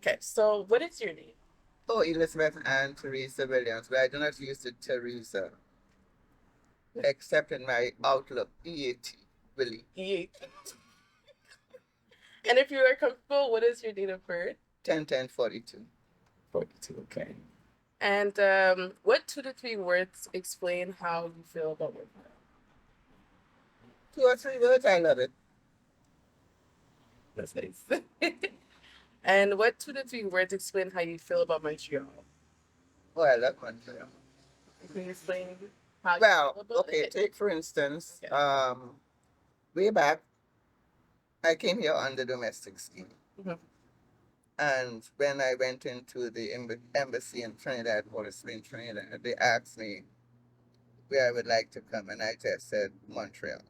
Okay, so what is your name? Oh, Elizabeth Ann Teresa Williams, but I do not use the Teresa, except in my Outlook, EAT, Willie. Ye- And if you are comfortable, what is your date of birth? 10-10-42. 42, okay. And what 2 to 3 words explain how you feel about work? 2 or 3 words, I love it. That's nice. And what 2 to 3 words explain how you feel about Montreal? Oh, I love Montreal. Can you explain how you Well, feel about okay, it? take for instance, Okay. way back, I came here on the domestic scheme. Mhm. And when I went into the embassy in Trinidad, Port in Trinidad, they asked me where I would like to come, and I just said Montreal.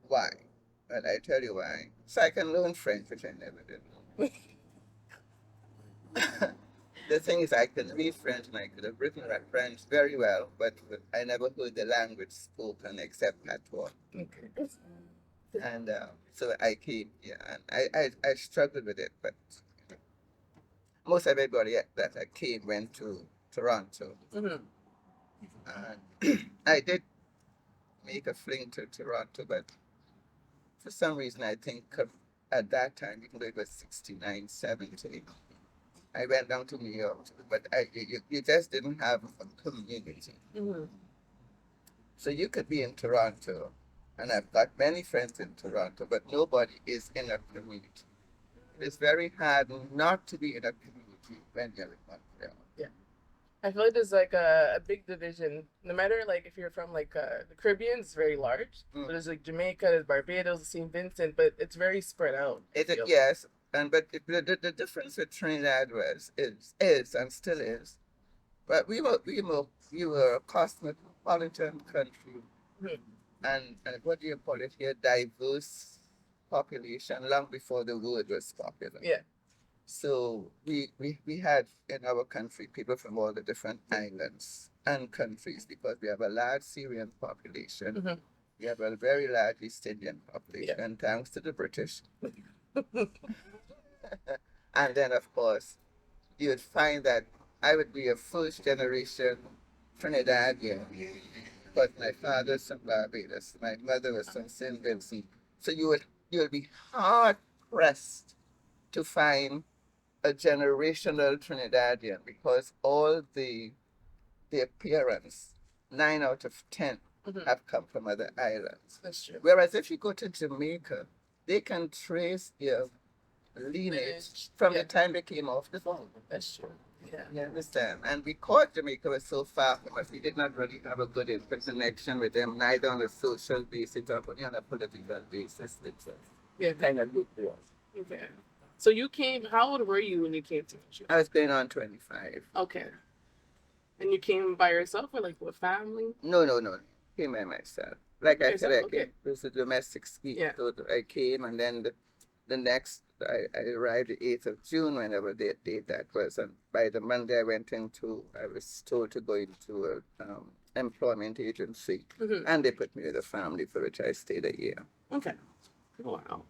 Why? And I tell you why. So I can learn French, which I never did. The thing is, I could read French and I could have written French very well, but I never heard the language spoken except patois. Okay. And so I came here, and I struggled with it, but most everybody that I came went to Toronto. Mm-hmm. And I did make a fling to Toronto, but for some reason, I think at that time, even though it was 69, 70, I went down to New York, but you just didn't have a community. Mm-hmm. So you could be in Toronto, and I've got many friends in Toronto, but nobody is in a community. It is very hard not to be in a community when you're in Montreal. Yeah. I feel like there's like a big division. No matter like if you're from like the Caribbean, it's very large. Mm. But there's like Jamaica, there's Barbados, St. Vincent, but it's very spread out. Yes, but the difference with Trinidad is and still is, but we were a cosmopolitan country, Mhm. and what do you call it here? Diverse population long before the word was popular. Yeah. So we had in our country people from all the different islands and countries because we have a large Syrian population. Mhm. We have a very large East Indian population, thanks to the British. And then, of course, you would find that I would be a first generation Trinidadian because my father's from Barbados, my mother was from St. Vincent. So you would be hard pressed to find a generational Trinidadian because all the appearance, 9 out of 10, Mhm. have come from other islands. That's true. Whereas if you go to Jamaica, they can trace their lineage from the time they came off the boat. That's true. Yeah. You understand? And because Jamaica was so far from us, we did not really have a good connection with them, neither on a social basis or on a political basis. It's Yeah. kind of good to us. Okay. So you came. How old were you when you came to Montreal? I was going on 25. Okay. And you came by yourself or like with family? No. Came by myself. Like I said, I Okay. came. It was a domestic ski. Yeah. So I came, and then the next, I arrived the 8th of June, whenever the date that was. And by the Monday, I was told to go into an employment agency. Mhm. And they put me with a family for which I stayed a year. Okay. Wow.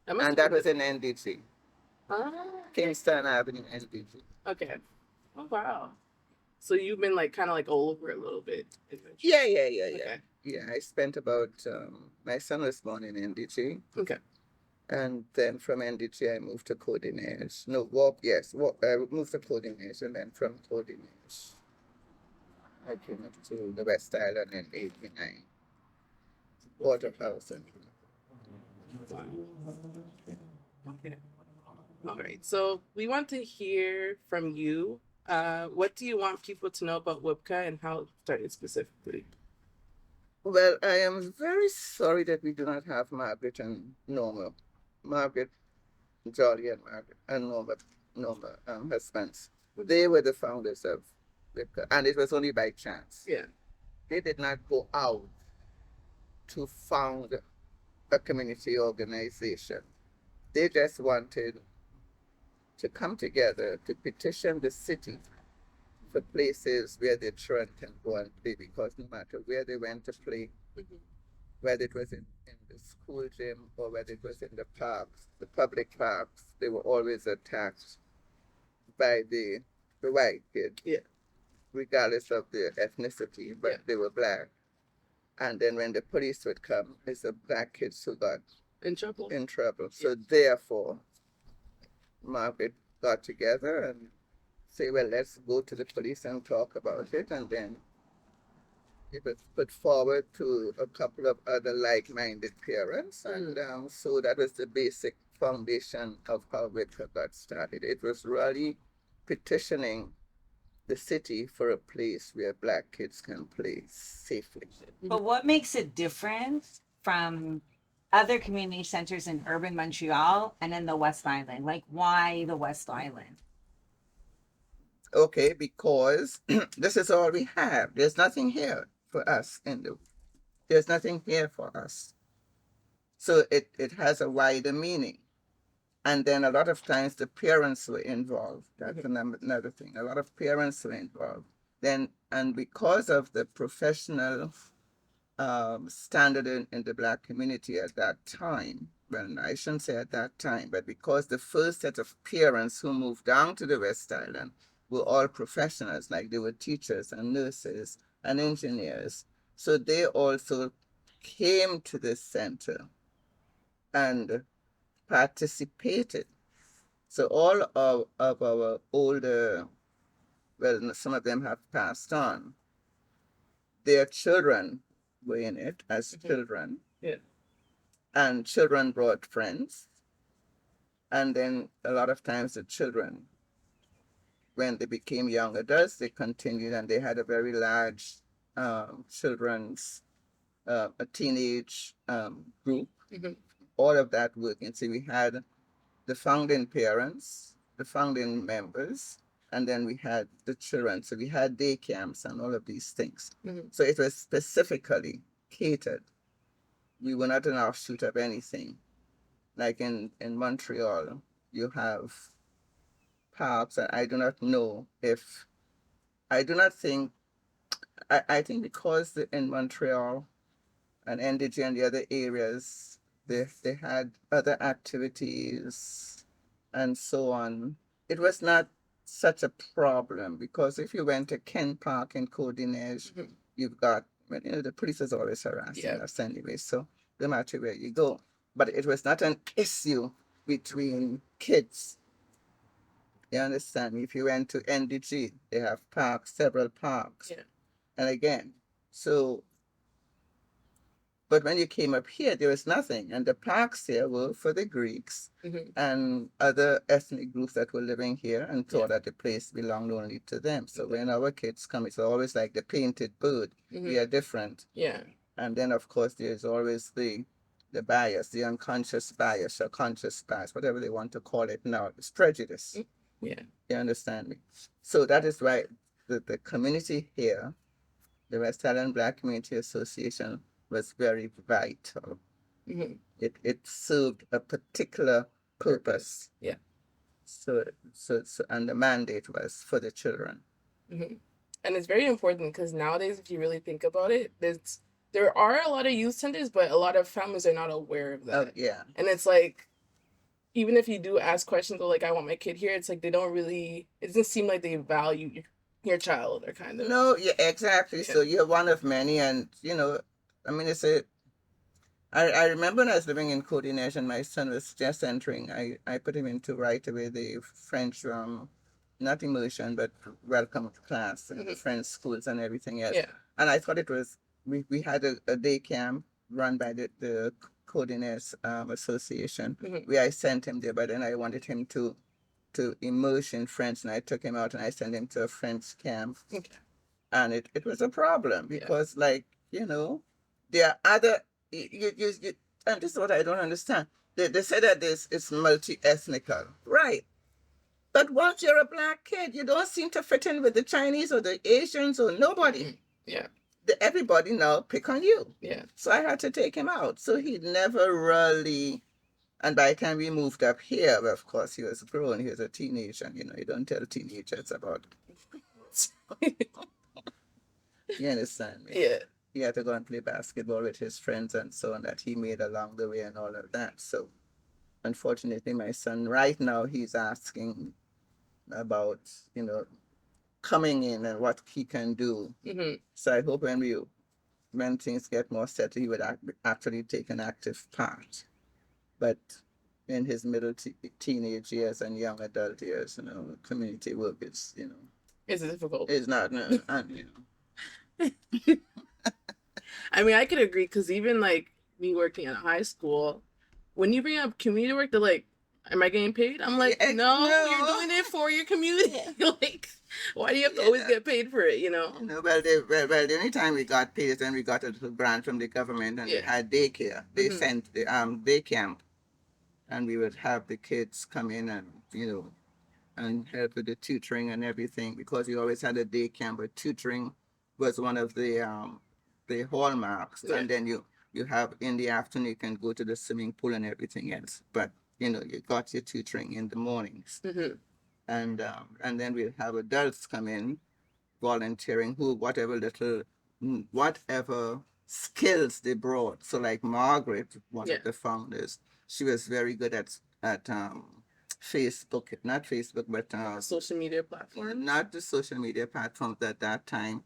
And that was in NDG. Ah. Kingston Avenue, NDG. Okay. Oh wow. So you've been like kind of like all over a little bit. Yeah. Okay. Yeah, I spent about, my son was born in NDG. Okay. And then from NDG, I moved to Codinage. I moved to Codinage, and then from Codinage, I came up to the West Island in 89. Waterhouse. Wow. Okay. All right. So we want to hear from you. What do you want people to know about WIPCA and how it started specifically? Well, I am very sorry that we do not have Margaret and Norma. Margaret, Jolly, and Norma husbands. They were the founders of WIPCA, and it was only by chance. Yeah. They did not go out to found a community organization. They just wanted to come together to petition the city for places where their children can go and play, because no matter where they went to play, Mhm. whether it was in the school gym or whether it was in the parks, the public parks, they were always attacked by the white kids, Yeah. regardless of their ethnicity, but Yeah. they were black. And then when the police would come, it's the black kids who got In trouble. in trouble. So therefore, Margaret got together and say, well, let's go to the police and talk about it. And then it was put forward to a couple of other like-minded parents. And so that was the basic foundation of how WIPCA got started. It was really petitioning the city for a place where black kids can play safely. But what makes it different from other community centers in urban Montreal and in the West Island? Like, why the West Island? Okay, because this is all we have. There's nothing here for us there's nothing here for us. So it has a wider meaning. And then a lot of times the parents were involved. That's another thing. A lot of parents were involved. And because of the professional standard in the black community at that time, well, I shouldn't say at that time, but because the first set of parents who moved down to the West Island were all professionals, like they were teachers and nurses and engineers. So they also came to this center and participated. So all of our older, well, some of them have passed on, their children were in it as children. Yeah. And children brought friends. And then a lot of times the children, when they became young adults, they continued and they had a very large children's, a teenage group. All of that working. So we had the founding parents, the founding members, and then we had the children. So we had day camps and all of these things. So it was specifically catered. We were not an offshoot of anything. Like in Montreal, you have parks, and I do not know if, I do not think, I think because in Montreal and NDG and the other areas, they had other activities and so on. It was not such a problem because if you went to Ken Park in Côte-des-Neiges, you've got, well, the police is always harassing us anyway, so no matter where you go. But it was not an issue between kids. You understand me? If you went to NDG, they have parks, several parks. Yeah. And again, so, but when you came up here, there was nothing. And the parks here were for the Greeks and other ethnic groups that were living here and thought that the place belonged only to them. So when our kids come, it's always like the painted bird. We are different. Yeah. And then, of course, there's always the bias, the unconscious bias or conscious bias, whatever they want to call it now. It's prejudice. Yeah. You understand me? So that is why the community here, the West Island Black Community Association, was very vital. It served a particular purpose. Yeah. So and the mandate was for the children. And it's very important because nowadays, if you really think about it, there are a lot of youth centers, but a lot of families are not aware of that. Yeah. And it's like, even if you do ask questions, like, I want my kid here, it's like they don't really, it doesn't seem like they value your child or kind of. No, yeah, exactly. Yeah. So you're one of many, and I mean, I remember when I was living in Côte-des-Neiges and my son was just entering, I put him into right away the French, not immersion, but welcome class, and the French schools and everything else. Yeah. And I thought it was, we had a day camp run by the Côte-des-Neiges Association, where I sent him there, but then I wanted him to immerse in French, and I took him out and I sent him to a French camp. Okay. And it was a problem because, there are other, and this is what I don't understand. They say that it's multi-ethnical. Right. But once you're a black kid, you don't seem to fit in with the Chinese or the Asians or nobody. Yeah. Everybody now pick on you. Yeah. So I had to take him out. So he never really, and by the time we moved up here, well, of course, he was grown. He was a teenager. You don't tell teenagers about it. You understand me? Yeah. he had to go and play basketball with his friends and so on that he made along the way and all of that. So unfortunately, my son right now, he's asking about, coming in and what he can do. So I hope when things get more settled, he would actually take an active part. But in his middle teenage years and young adult years, community work is, It's difficult. it's not, I mean, I could agree because even like me working at high school, when you bring up community work, they're like, "Am I getting paid?" I'm like, Yeah, "No, no. you're doing it for your community." Like, why do you have to always get paid for it? Well, the only time we got paid is when we got a little grant from the government and we had daycare. They sent the day camp, and we would have the kids come in and and help with the tutoring and everything, because we always had a day camp. But tutoring was one of the hallmarks. Yeah. And then you have in the afternoon you can go to the swimming pool and everything else. But you got your tutoring in the mornings. And then we'll have adults come in volunteering whatever skills they brought. So like Margaret, one of the founders, she was very good at Facebook, not Facebook, but social media platform. not the social media platforms at that time,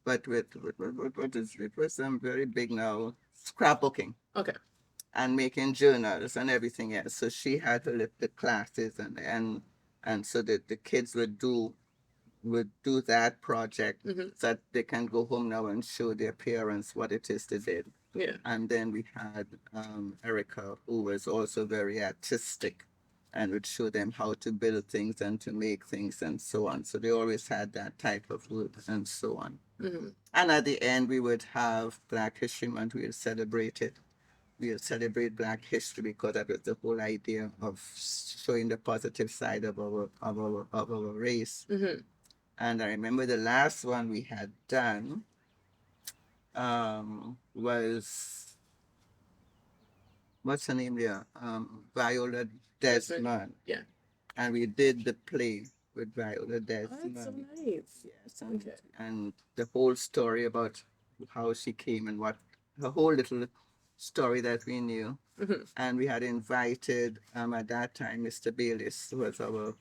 but it was very big now, scrapbooking. Okay. And making journals and everything else. So she had to lift the classes and so that the kids would do that project so that they can go home now and show their parents what it is they did. Yeah. And then we had Erica, who was also very artistic and would show them how to build things and to make things and so on. So they always had that type of work and so on. And at the end, we would have Black History Month. We would celebrate it. We'll celebrate Black history because that was the whole idea of showing the positive side of our race. And I remember the last one we had done was, what's her name there? Viola Desmond. Yeah. And we did the play with Viola Oh, Desmond. that's so nice. Yes. And the whole story about how she came and her whole little story that we knew. And we had invited at that time Mr. Bayliss, who was our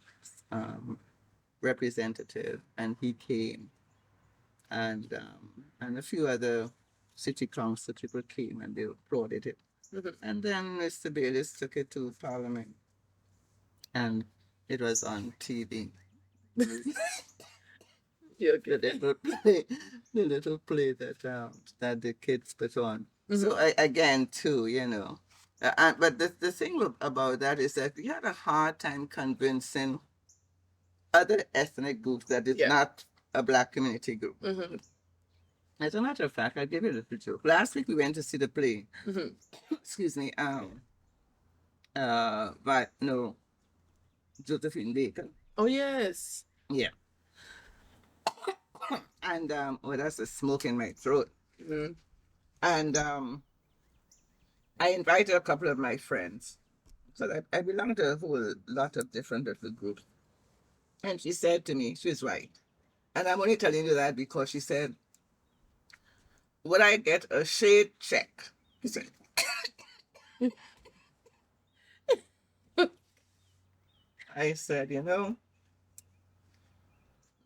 representative, and he came, and a few other city council people came and they applauded it. And then Mr. Bayliss took it to Parliament, and it was on TV. The little play that the kids put on. So again, too, but the thing about that is that we had a hard time convincing other ethnic groups that it's not a Black community group. As a matter of fact, I'll give you a little joke. Last week we went to see the play. Excuse me. Josephine Baker. Oh yes. Yeah. And that's a smoke in my throat. And I invited a couple of my friends. So I belong to a whole lot of different little groups. And she said to me, she's right. And I'm only telling you that because she said, would I get a shade check? She said, I said,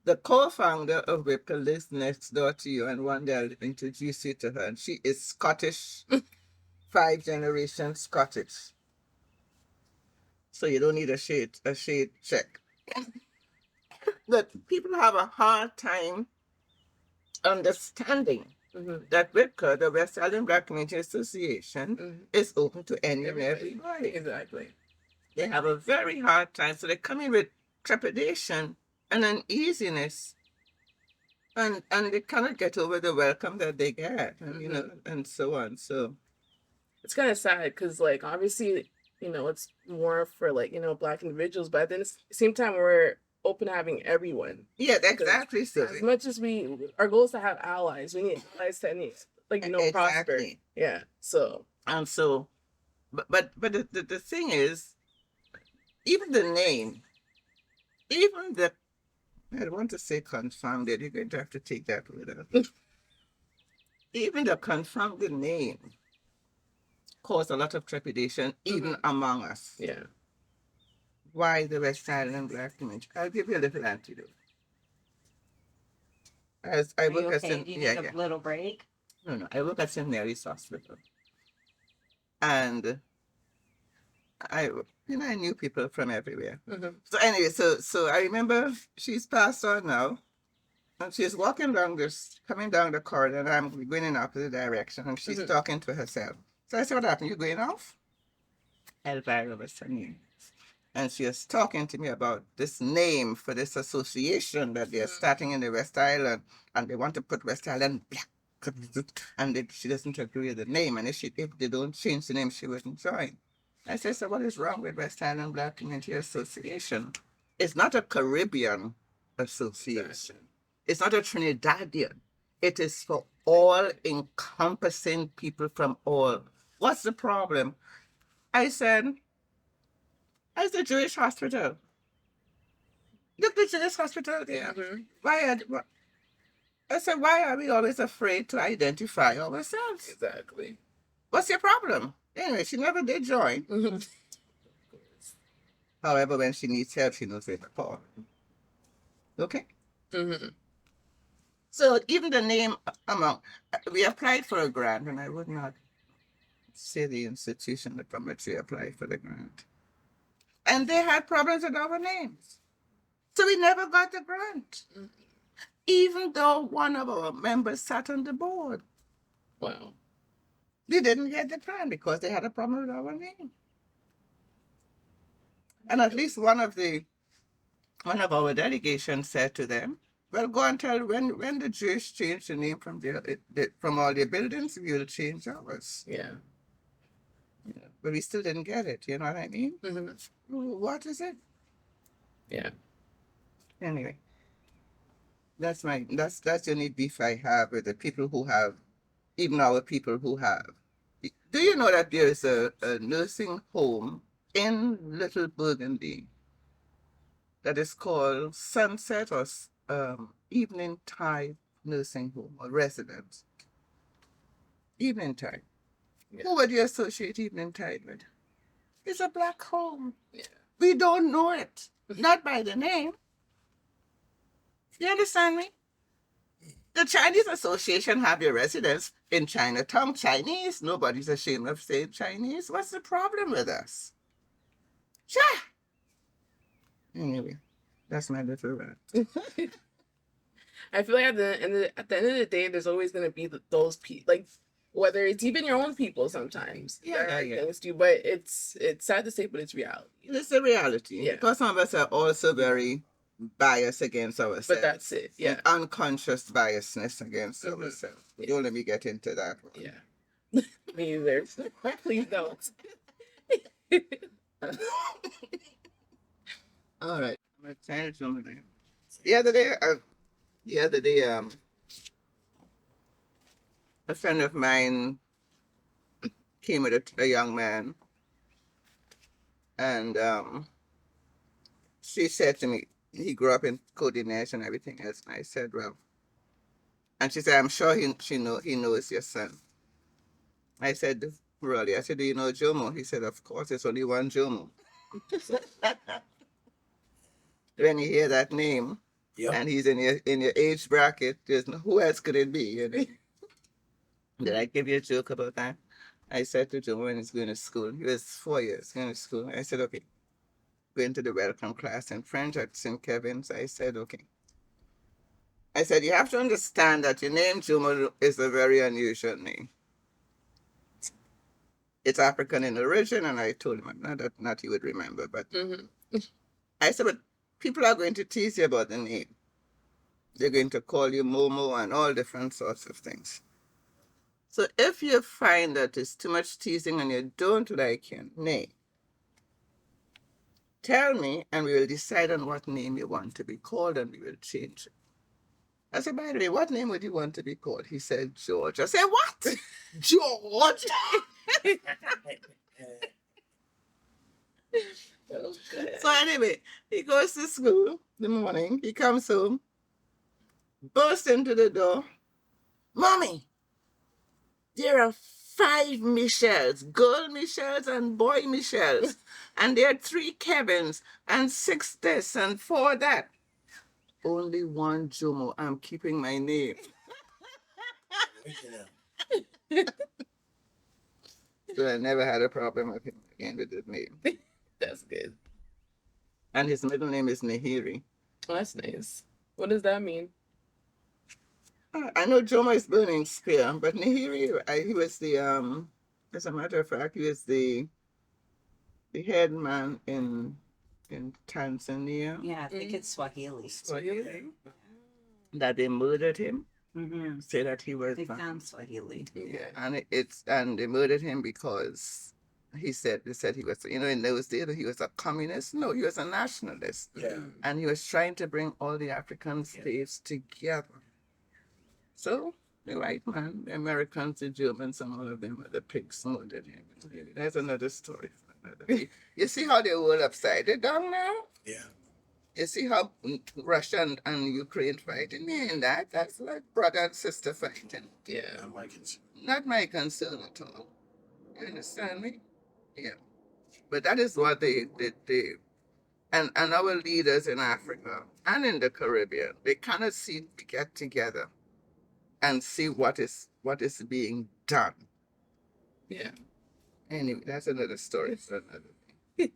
the co-founder of Ripple lives next door to you, and one day I'll introduce you to her. And she is Scottish, 5 generations Scottish. So you don't need a shade check. But people have a hard time understanding that WIPCA, the West Island Black Community Association, is open to any and everybody. Exactly. They have a very hard time, so they come in with trepidation and uneasiness, and they cannot get over the welcome that they get, and and so on. So it's kind of sad because, like, obviously, it's more for Black individuals, but at the same time, we're open to having everyone. Yeah, exactly. So as much as our goal is to have allies, we need allies to prosper. Yeah. So but the thing is, even the name, I want to say confounded. You're going to have to take that with us. even the confounded name caused a lot of trepidation, even among us. Yeah. Why the West Island Black community? I'll give you a little antidote. As I Are work you at okay? St. Do you need Yeah, a yeah. little break? No. I work at St. Mary's Hospital. And I knew people from everywhere. So anyway, so I remember she's passed on now. And she's walking coming down the corridor, and I'm going in opposite direction, and she's talking to herself. So I said, what happened? You going off? Elvira was her name. And she was talking to me about this name for this association that they're starting in the West Island, and they want to put West Island Black. And she doesn't agree with the name, and if they don't change the name, she wouldn't join. I said, so what is wrong with West Island Black Community Association? It's not a Caribbean association. It's not a Trinidadian. It is for all encompassing people from all. What's the problem? I said, as the Jewish hospital. Look, the Jewish hospital there. I said, why are we always afraid to identify ourselves? Exactly. What's your problem? Anyway, she never did join. However, when she needs help, she knows where to call. Okay? So even the name we applied for a grant, and I would not say the institution from which we applied for the grant. And they had problems with our names. So we never got the grant. Even though one of our members sat on the board. Wow. They didn't get the grant because they had a problem with our name. And at least one of our delegations said to them, well, go and tell when the Jewish changed the name from all their buildings, we will change ours. Yeah. But we still didn't get it, you know what I mean? What is it? Yeah. Anyway, that's the only beef I have with the people who have, even our people who have. Do you know that there is a nursing home in Little Burgundy that is called Sunset or Evening Tide Nursing Home or Residence? Evening Tide. Yeah. Who would you associate Evening Tide with? It's a black home. Yeah. We don't know it. Not by the name. You understand me? The Chinese Association have their residence in Chinatown. Chinese. Nobody's ashamed of saying Chinese. What's the problem with us? Sure. Anyway, that's my little rant. I feel like at the end of the day, there's always going to be those people, like whether it's even your own people sometimes. Yeah. Against you, but it's sad to say, but it's reality. It's the reality. Yeah. Because some of us are also very biased against ourselves. But that's it. Yeah. An unconscious biasness against ourselves. Yeah. Don't let me get into that one. Yeah. Me either. Please don't. All right. I'm gonna tell you something. The other day, a friend of mine came with a young man, and she said to me, he grew up in Codinage and everything else. And I said, well, and she said, I'm sure he knows your son. I said, really? I said, do you know Jomo? He said, of course, there's only one Jomo. When you hear that name, yep, and he's in your age bracket, who else could it be? You know? Did I give you a joke about that? I said to Jomo when he's going to school, he was 4 years going to school. I said, okay, going to the welcome class in French at St. Kevin's. I said, okay. I said, you have to understand that your name Jomo is a very unusual name. It's African in origin, and I told him, not he would remember, but I said, but people are going to tease you about the name. They're going to call you Momo and all different sorts of things. So if you find that it's too much teasing and you don't like your name, tell me and we will decide on what name you want to be called and we will change it. I said, by the way, what name would you want to be called? He said, George. I said, what? George? So anyway, he goes to school in the morning. He comes home, bursts into the door. Mommy, there are 5 Michelles, girl Michelles and boy Michelles. And there are 3 Kevins and 6 this and 4 that. Only one Jomo. I'm keeping my name. So I never had a problem with him again with his name. That's good. And his middle name is Nahiri. Oh, that's nice. What does that mean? I know Jomo is burning spear, but Nahiri, he was the as a matter of fact, he was the head man in Tanzania. Yeah, I think it's Swahili. Swahili? That they murdered him. Mm-hmm. Say that he was They found Swahili. Yeah. and they murdered him because they said he was, in those days he was a communist. No, he was a nationalist. Yeah. And he was trying to bring all the African states together. So the white man, the Americans, the Germans, and all of them, the pigs murdered him. That's another story. You see how they were upside down now? Yeah. You see how Russia and Ukraine fighting? That's like brother and sister fighting. Yeah. Not my concern. Not my concern at all. You understand me? Yeah. But that is what they and our leaders in Africa and in the Caribbean, they cannot seem to get together and see what is being done. Yeah. Anyway, that's another story for another thing.